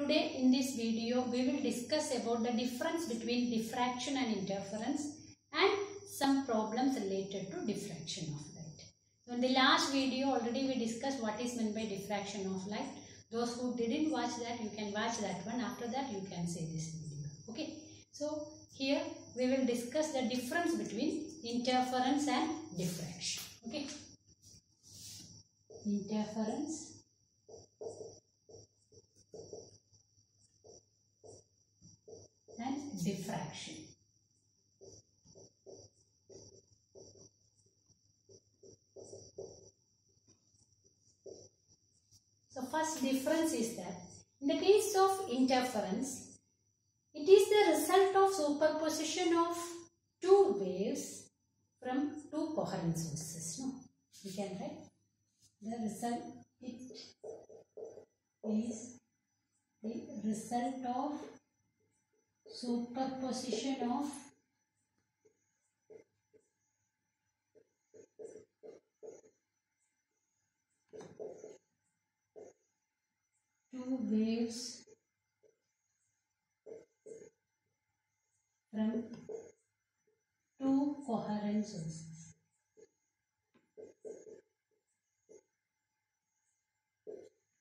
Today in this video we will discuss about the difference between diffraction and interference and some problems related to diffraction of light. So in the last video already we discussed what is meant by diffraction of light. Those who didn't watch that, you can watch that one. After that you can see this video. Okay. So here we will discuss the difference between interference and diffraction. Okay. Interference and diffraction. So first difference is that in the case of interference, it is the result of superposition of two waves from two coherent sources. No, we can write the result. It is the result of superposition of two waves from two coherent sources.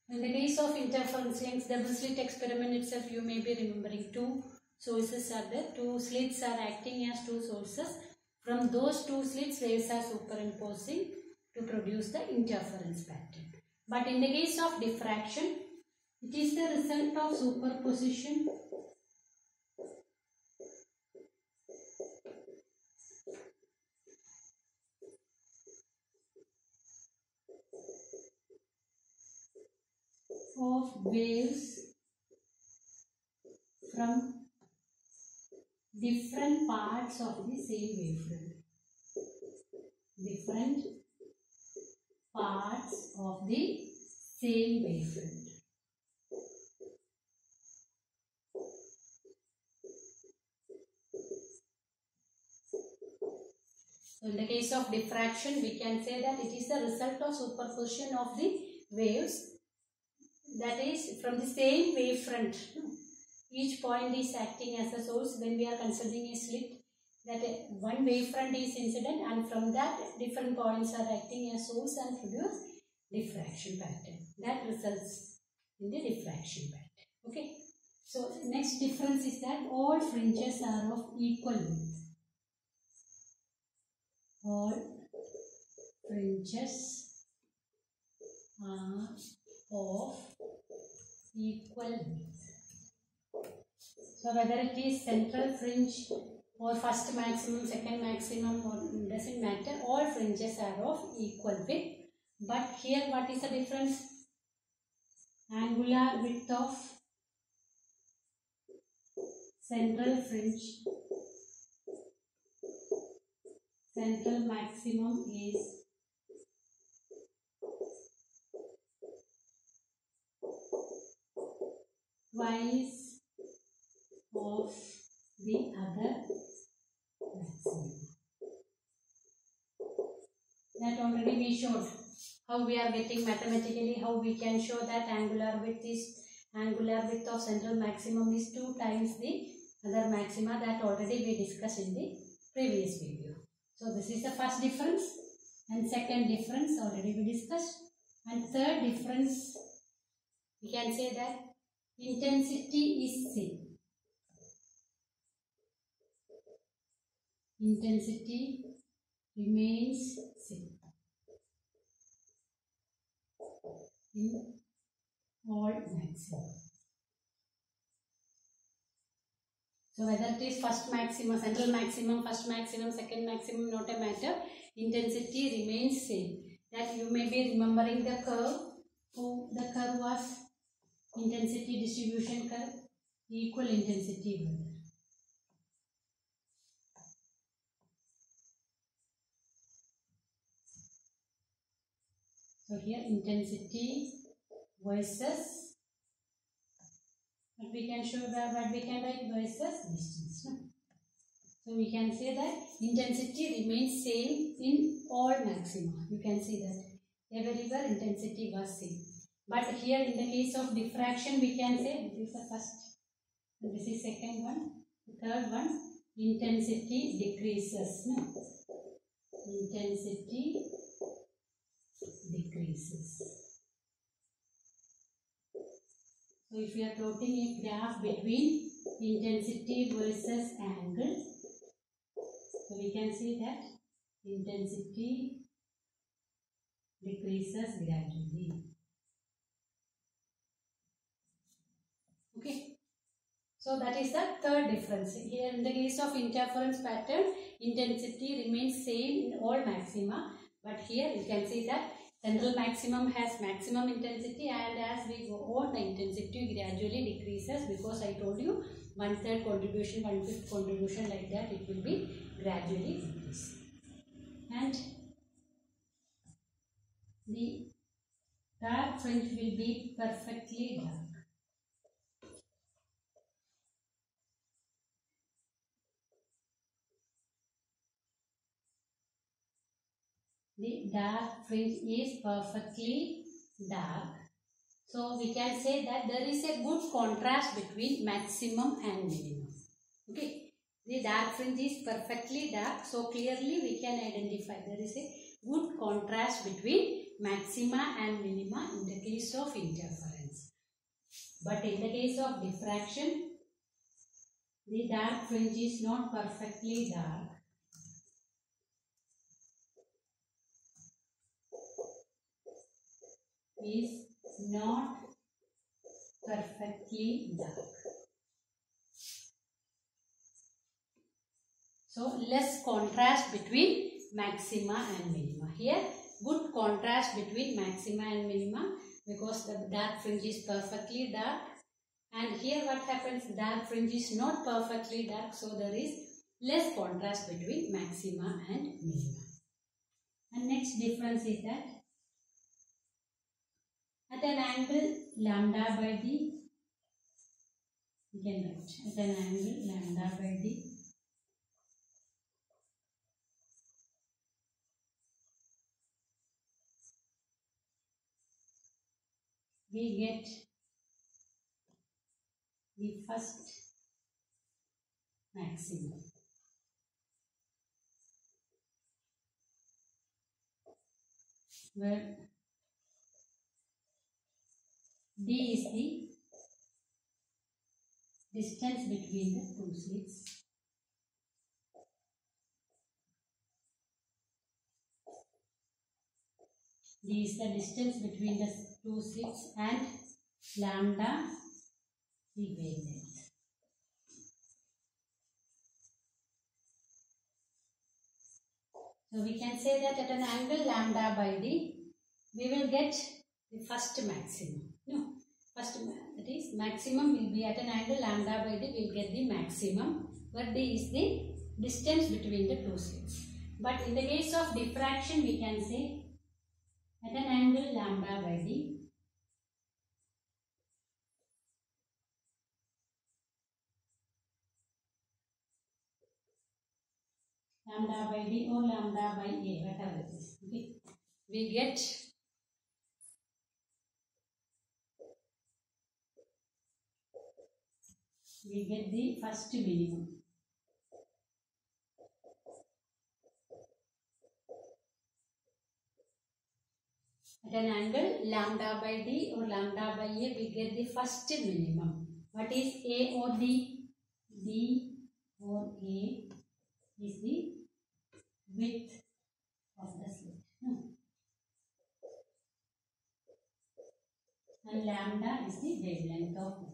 In the case of interference, Young's double slit experiment itself, you may be remembering two sources are there. Two slits are acting as two sources. From those two slits, waves are superimposing to produce the interference pattern. But in the case of diffraction, it is the result of superposition of waves from different parts of the same wavefront. Different parts of the same wavefront. So in the case of diffraction, we can say that it is the result of superposition of the waves, that is from the same wavefront. Each point is acting as a source. When we are considering a slit, that one wavefront is incident, and from that different points are acting as source and produce diffraction pattern. That results in the diffraction pattern. Okay. So next difference is that all fringes are of equal width. All fringes are of equal width. So whether it is central fringe or first maximum, second maximum, or doesn't matter, all fringes are of equal width. But here what is the difference? Angular width of central fringe, central maximum is twice of the other maximum. That already we showed. How we are getting mathematically, how we can show that angular width of central maximum is 2 times the other maxima. That already we discussed in the previous video. So this is the first difference, and second difference already we discussed, and third difference we can say that intensity is same. Intensity remains same in all maxima. So whether it is first maximum, central maximum, first maximum, second maximum, not a matter. Intensity remains same. That you may be remembering the curve. So the curve was intensity distribution curve, equal intensity. So here intensity versus, but we can show that, but we can write versus distance. No? So we can say that intensity remains same in all maxima. You can see that everywhere intensity was same. But here in the case of diffraction, we can say this is the first, this is second one, the third one, intensity decreases. No? Intensity decreases. So if we are plotting a graph between intensity versus angle, so we can see that intensity decreases gradually. Okay. So that is the third difference. Here in the case of interference pattern, intensity remains same in all maxima. But here you can see that central maximum has maximum intensity, and as we go on, the intensity gradually decreases, because I told you 1/3 contribution, 1/5 contribution, like that it will be gradually decreased. And the dark fringe will be perfectly dark. The dark fringe is perfectly dark. So we can say that there is a good contrast between maximum and minimum. Okay. The dark fringe is perfectly dark. So clearly we can identify there is a good contrast between maxima and minima in the case of interference. But in the case of diffraction, the dark fringe is not perfectly dark. Is not perfectly dark. So less contrast between maxima and minima. Here good contrast between maxima and minima, because the dark fringe is perfectly dark, and here what happens, dark fringe is not perfectly dark, so there is less contrast between maxima and minima. And next difference is that at an angle lambda by d, you can write at an angle lambda by d, we get the first maximum. Where d is the distance between the two slits. D is the distance between the two slits, and lambda the wavelength. So we can say that at an angle lambda by d, we will get the first maximum. No, first, that is maximum will be at an angle lambda by d, we will get the maximum, where d is the distance between the two slits. But in the case of diffraction, we can say at an angle lambda by d, lambda by d or lambda by a, whatever it is. Okay. We get the first minimum. At an angle lambda by d or lambda by a, we get the first minimum. What is a or d? D or a is the width of the slit. And lambda is the wavelength of light.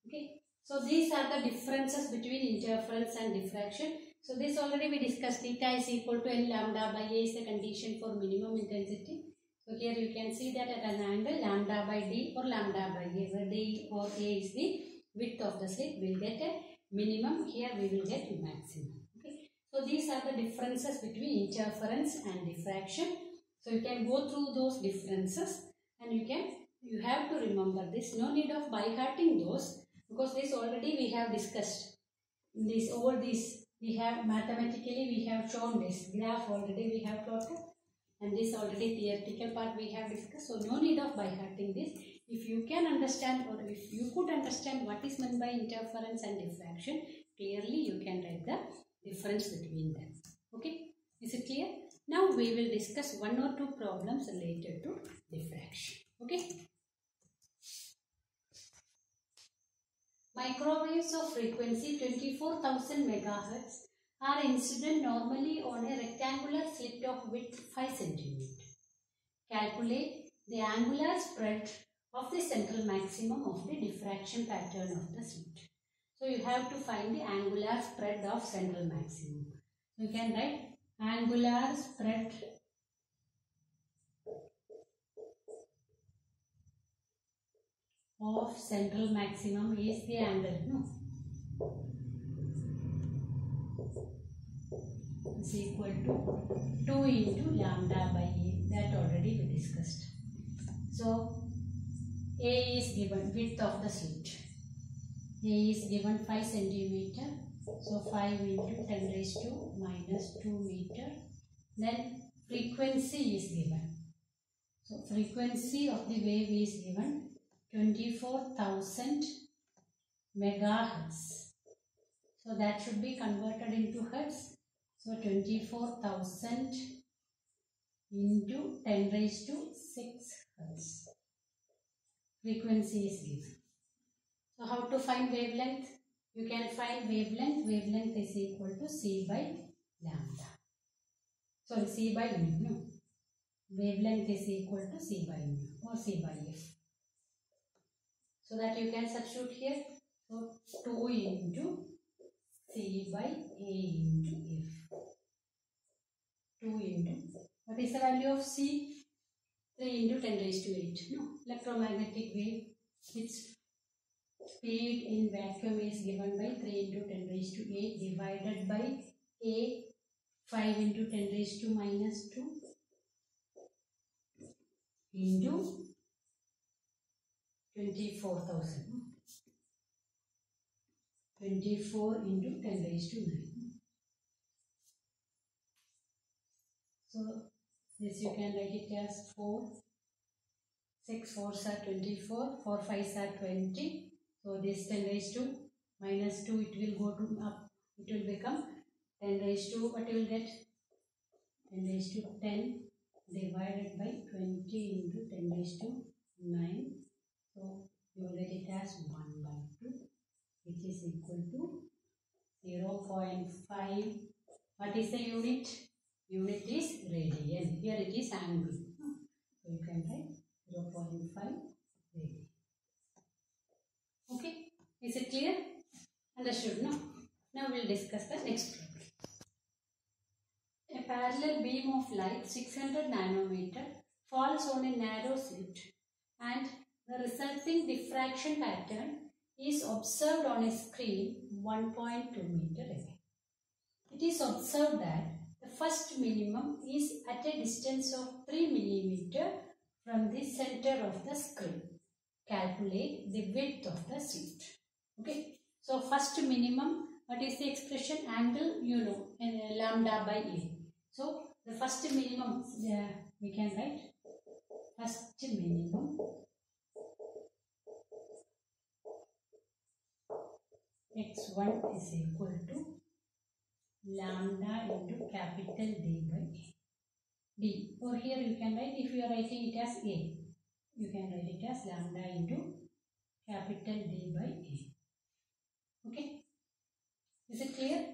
Okay. So these are the differences between interference and diffraction. So this already we discussed. Theta is equal to N lambda by A is the condition for minimum intensity. So here you can see that at an angle lambda by d or lambda by a, where d or a is the width of the slit, we will get a minimum. Here we will get a maximum. Okay. So these are the differences between interference and diffraction. So you can go through those differences, and you have to remember this. No need of by hearting those, because this already we have discussed. this all this we have mathematically we have shown this graph already we have plotted, and this already theoretical part we have discussed. So no need of by hearting this. If you can understand, or if you could understand what is meant by interference and diffraction, clearly you can write the difference between them. Okay, is it clear? Now we will discuss one or two problems related to diffraction. Okay. Microwaves of frequency 24,000 MHz are incident normally on a rectangular slit of width 5 cm. Calculate the angular spread of the central maximum of the diffraction pattern of the slit. So you have to find the angular spread of central maximum. You can write angular spread of central maximum is the angle, no? Is equal to 2 into lambda by A. That already we discussed. So A is given, width of the slit. A is given 5 centimeter. So 5 into 10 raised to minus 2 meter. Then frequency is given. So frequency of the wave is given 24,000 megahertz. So that should be converted into hertz. So 24,000 into 10 raised to 6 hertz. Frequency is given. So how to find wavelength? You can find wavelength. Wavelength is equal to C by lambda. Sorry, C by mu. No. Wavelength is equal to C by mu or C by F. So that you can substitute here. So 2 into C by A into F. 2 into, what is the value of C? 3 into 10 raised to 8. No, electromagnetic wave, its speed in vacuum is given by 3 into 10 raised to 8 divided by A, 5 into 10 raised to minus 2 into 24,000. 24 into 10 raised to 9. So this you can write it as 4. 6 4s are 24. 4 5s are 20. So this 10 raised to minus 2, it will go to up. It will become 10 raised to, what you will get? 10 raised to 10 divided by 20 into 10 raised to 9. So you will get it as 1 by 2, which is equal to 0.5. What is the unit? Unit is radian. Here it is angle. So you can write 0.5 radian. Okay. Is it clear? Understood? No? Now we will discuss the next problem. A parallel beam of light 600 nanometer falls on a narrow slit and the resulting diffraction pattern is observed on a screen 1.2 meter away. It is observed that the first minimum is at a distance of 3 millimeter from the center of the screen. Calculate the width of the slit. Okay. So first minimum, what is the expression? Angle, you know, lambda by A. So the first minimum, we can write first minimum x1 is equal to lambda into capital D by A. D. Or here you can write, if you are writing it as A, you can write it as lambda into capital D by A. Okay. Is it clear?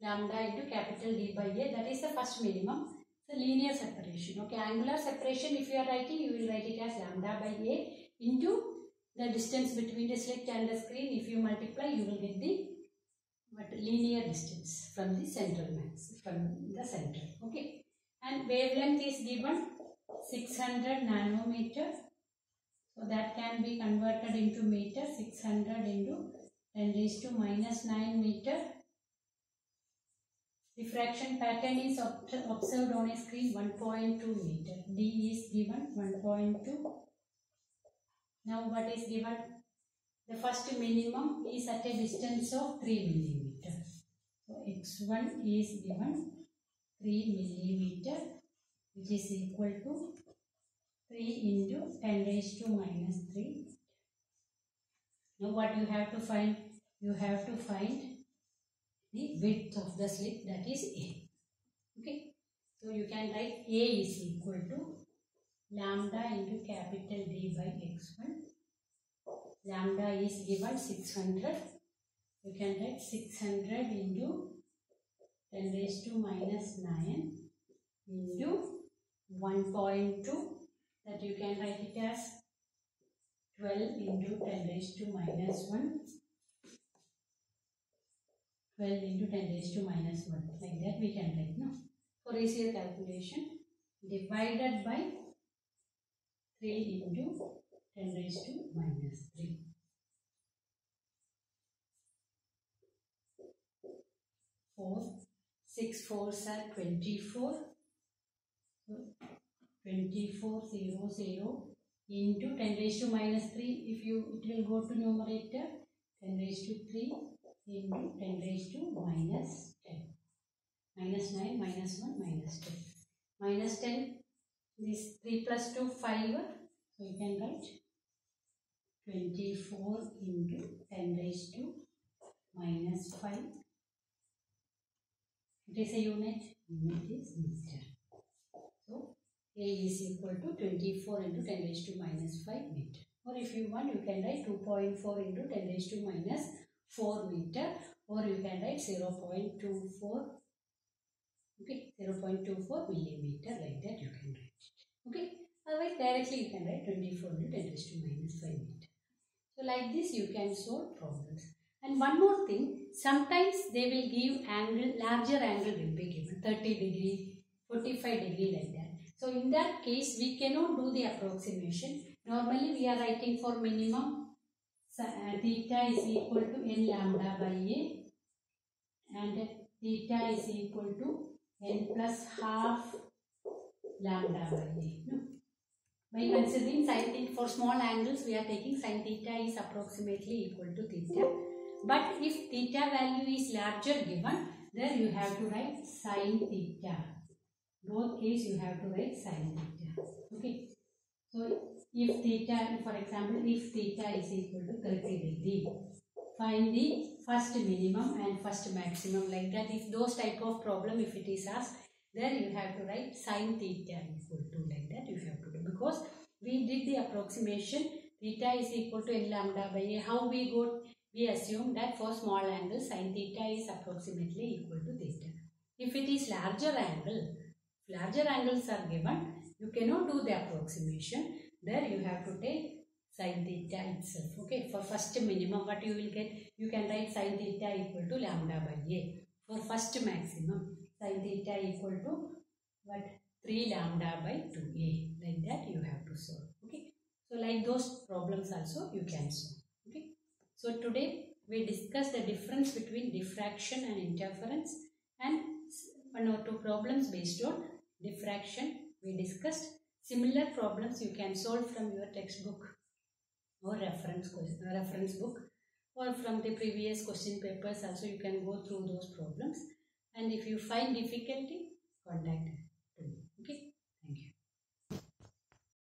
Lambda into capital D by A, that is the first minimum. So linear separation. Okay. Angular separation, if you are writing, you will write it as lambda by A into the distance between the slit and the screen. If you multiply, you will get the linear distance from the central max, from the center. Okay. And wavelength is given 600 nanometer. So that can be converted into meter. 600 into 10 raised to minus 9 meter. Diffraction pattern is observed on a screen 1.2 meter. D is given 1.2. Now what is given? The first minimum is at a distance of 3 millimeter. x1 is given 3 millimeter, which is equal to 3 into 10 raised to minus 3. Now what you have to find? You have to find the width of the slit, that is A. Okay. So you can write A is equal to lambda into capital D by x1. Lambda is given 600. You can write 600 into 10 raised to minus 9 into 1.2, that you can write it as 12 into 10 raised to minus 1. 12 into 10 raised to minus 1. Like that we can write, no? For easier calculation, divided by 3 into 10 raised to minus 3. 6 4s are 24. So 2400 into 10 raised to minus 3. It will go to numerator, 10 raised to 3 into 10 raised to minus 10. Minus 9, minus 1, minus 10. Minus 10, this 3 plus 2, 5. So you can write 24 into 10 raised to minus 5. It is a unit. Unit is meter. So A is equal to 24 into 10 raised to minus 5 meter. Or if you want, you can write 2.4 into 10 raised to minus 4 meter. Or you can write 0.24. Okay, 0.24 millimeter, like that you can write. Okay, otherwise directly you can write 24 into 10 raised to minus 5 meter. So like this you can solve problems. And one more thing, sometimes they will give angle, larger angle will be given, 30 degree, 45 degree, like that. So in that case we cannot do the approximation. Normally we are writing for minimum theta is equal to n lambda by A, and theta is equal to n plus half lambda by A. No? By considering sin theta, for small angles we are taking sin theta is approximately equal to theta. But if theta value is larger given, then you have to write sin theta. Both case you have to write sin theta. Okay. So if theta, for example, if theta is equal to 30 degree, find the first minimum and first maximum, like that. If those type of problem, if it is asked, then you have to write sin theta equal to, like that you have to do. Because we did the approximation, theta is equal to n lambda by A. How we got? We assume that for small angle, sin theta is approximately equal to theta. If it is larger angles are given, you cannot do the approximation. There you have to take sin theta itself. Okay, for first minimum, what you will get? You can write sin theta equal to lambda by A. For first maximum, sin theta equal to what? 3 lambda by 2A. Like that you have to solve. Okay, so like those problems also you can solve. Okay, so today we discussed the difference between diffraction and interference, and 1 or 2 problems based on diffraction we discussed. Similar problems you can solve from your textbook or reference book, or from the previous question papers also. You can go through those problems, and if you find difficulty, contact me.